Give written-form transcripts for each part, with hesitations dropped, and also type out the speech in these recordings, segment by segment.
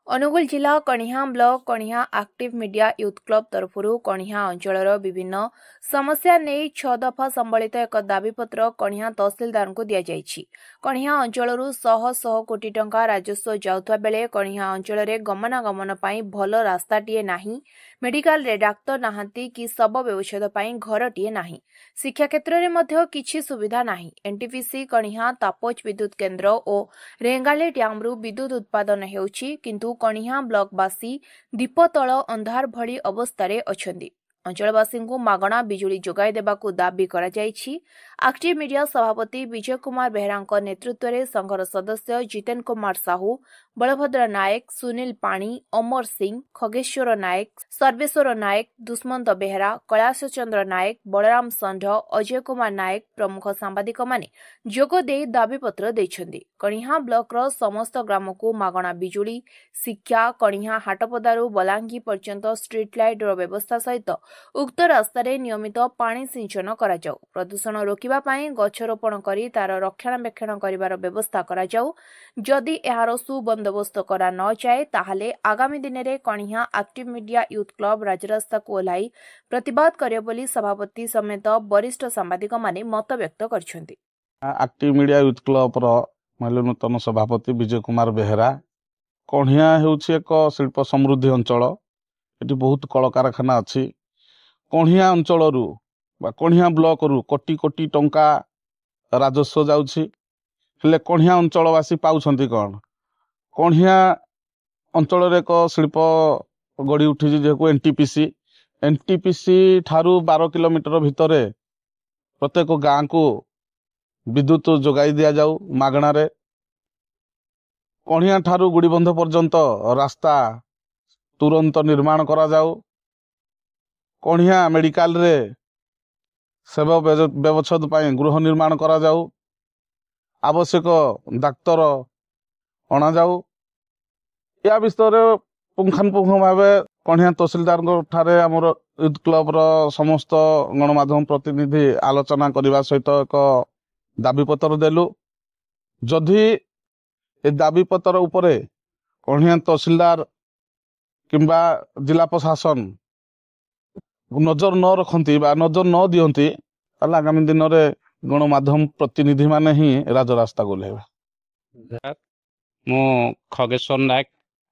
अनुगुल जिला Kaniha block Kaniha active media youth club तरफरु कणिहा अंचलर विभिन्न समस्या नहीं 6 दफा संबलित एक दाबीपत्र कणिहा तहसीलदार को दिया जायछि। कणिहा अंचलरु शह शह कोटी टंका राजस्व जाउथवा बेले कणिहा अंचलरे गमनागमन पई भल रास्ताटीए नाही, मेडिकल रे डाक्तर नाहांती कि शव व्यवच्छेद पई घरटीए नाही, शिक्षा क्षेत्र रे मध्य किछि सुविधा नाही। एनटीपीसी कणिहा तापोच विद्युत केन्द्र और रेंगाली डैमरु विद्युत उत्पादन हेउछि किंतु कणिहा ब्लॉकवासी दीपतल अंधार भली अवस्था अछंती। अंचलवासी को मागणा बिजुली जोगाई देबाकू दाबी करा जायछि। एक्टिव मीडिया सभापति विजय कुमार बेहरा नेतृत्व में संघर सदस्य जितेन कुमार साहू, बलभद्र नायक, सुनील पाणी, अमर सिंह, खगेश्वर नायक, सर्वेश्वर नायक, दुष्मंत बेहरा, कैलाश चंद्र नायक, बलराम षंढ, अजय कुमार नायक प्रमुख सांबादिक माने जोगदे दाबीपत्र देछन्ति। कणिहा ब्लॉकर समस्त ग्राम को मागणा बिजुली, शिक्षा, कणिहा हाटपदारू बलांगी पर्यंत स्ट्रीट लाइट व्यवस्था सहित उक्त रास्तार नियमित पानी सिंचन करा जाऊ, प्रदूषण रोकिबा पई गछ रोपण करी तार रक्षणाबेक्षण करिवार व्यवस्था करा जाऊ। जदि एहार सुबंदोबस्त करा न जाए ताहले आगामी दिन में कणिहा एक्टिव मीडिया यूथ क्लब राजरास्ता को ओह्लाई प्रतिबाद करे बोली सभापति समेत वरिष्ठ सांबादिक माने मत व्यक्त करछन्ति। एक्टिव मीडिया यूथ क्लब रो नूतन सभापति विजय कुमार बेहरा। कणिहा हेउछि एक शिल्प समृद्धि अंचल, एटी बहुत कल कारखाना अछि। कणिहा अंचलरू बा कणिहा ब्लॉक रु कोटी कोटी टंका राजस्व जाउछि, हेले कणिहा अंचलवासी पाउछन्ति कोन? कणिहा अंचल एक शिल्प गढ़ी उठी जेको एनटीपीसी ठारू 12 किलोमीटर भितरे प्रत्येक गाँ को विद्युत जोगाई दिया जाऊ मागणारे। कणिहा ठारू गुड़ीबंध पर्यंत रास्ता तुरंत निर्माण करा जाऊ। कणिहा मेडिकल रे सेवा व्यवच्छेद पाई गृह निर्माण करा जाऊ। आवश्यक डाक्तर अणा जाऊ। या विषय पुंखानुपुंख भाव कणिहा तहसीलदार ठारे आमर यूथ क्लब रो समस्त गणमाध्यम प्रतिनिधि आलोचना करने सहित एक दाबीपत्र देलु। जदि ए दाबीपत्र उपरे कणिहा तहसीलदार किंबा जिला प्रशासन नजर न रखती बा नजर न दियंती ताले आगामी दिन में गणमाध्यम प्रतिनिधि माने ही राजरास्ता गोलेबा। मु खगेश्वर नायक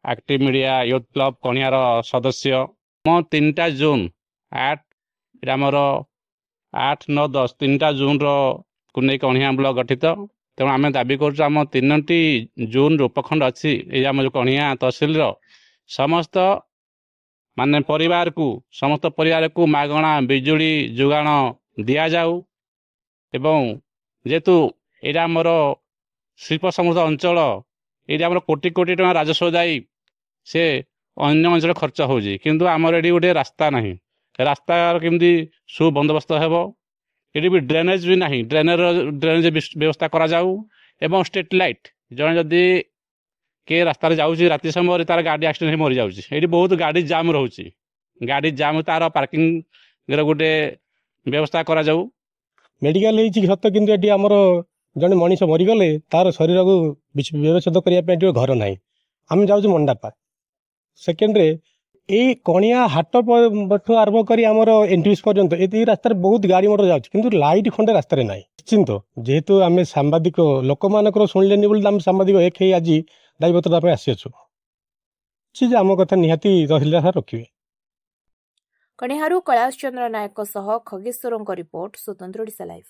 एक्टिव मीडिया यूथ क्लब कणिहार सदस्य। मो 3 जून 8 आमर 8, 9, 10 3 जून को नहीं कणिहा ब्लॉक गठित। तेणु आम दाबी कर 3 जून उपखंड अच्छी ये आम जो कणिहा तहसील समस्त माने परिवार को मागणा बिजुली जोगाण दिया जाऊ। एवं जेतु यहाँ आमर शिल्प समृद्ध अंचल ये आमर कोटी कोटी टका राजस्व जाई से अन्य अंचल खर्च होजी, किंतु आमर ये गोटे रास्ता नहीं। रास्ता केमती सुबंदोबस्त हेबो, ये भी ड्रेनेज भी नहीं, ड्रेनेज व्यवस्था करा जाऊ। एवं स्ट्रीट लाइट जन जदि के रास्ता जाऊँगी राति समय तार गाड़ी एक्सीडेंट मरी जाऊँगी, ये बहुत गाड़ी जाम रोचे, गाड़ी जाम तार पार्किंग गोटे व्यवस्था करा जाऊ। मेडिकल सत कि आमर जन मनीष मरीगले तार शरीर को व्यवच्छेद करने घर ना आम जाऊँ मंडापा सेकेंड्रे ये कणिहा हाट आरंभ कर एंट्रीज पर्यंत ये रास्तार बहुत गाड़ी मोटर जाऊँ किंतु लाइट खंडे रास्तार ना। निश्चिंत जेहेतु आम सांबादिक लोक मान शुणिले बोली आम सांबादिक एक आज दायीपत्र आसी आम कथा निहाती तहसीलदार रखिए। कणिहारू कैलाश चंद्र नायक खगेश्वर रिपोर्ट स्वतंत्र ओडिशा लाइव।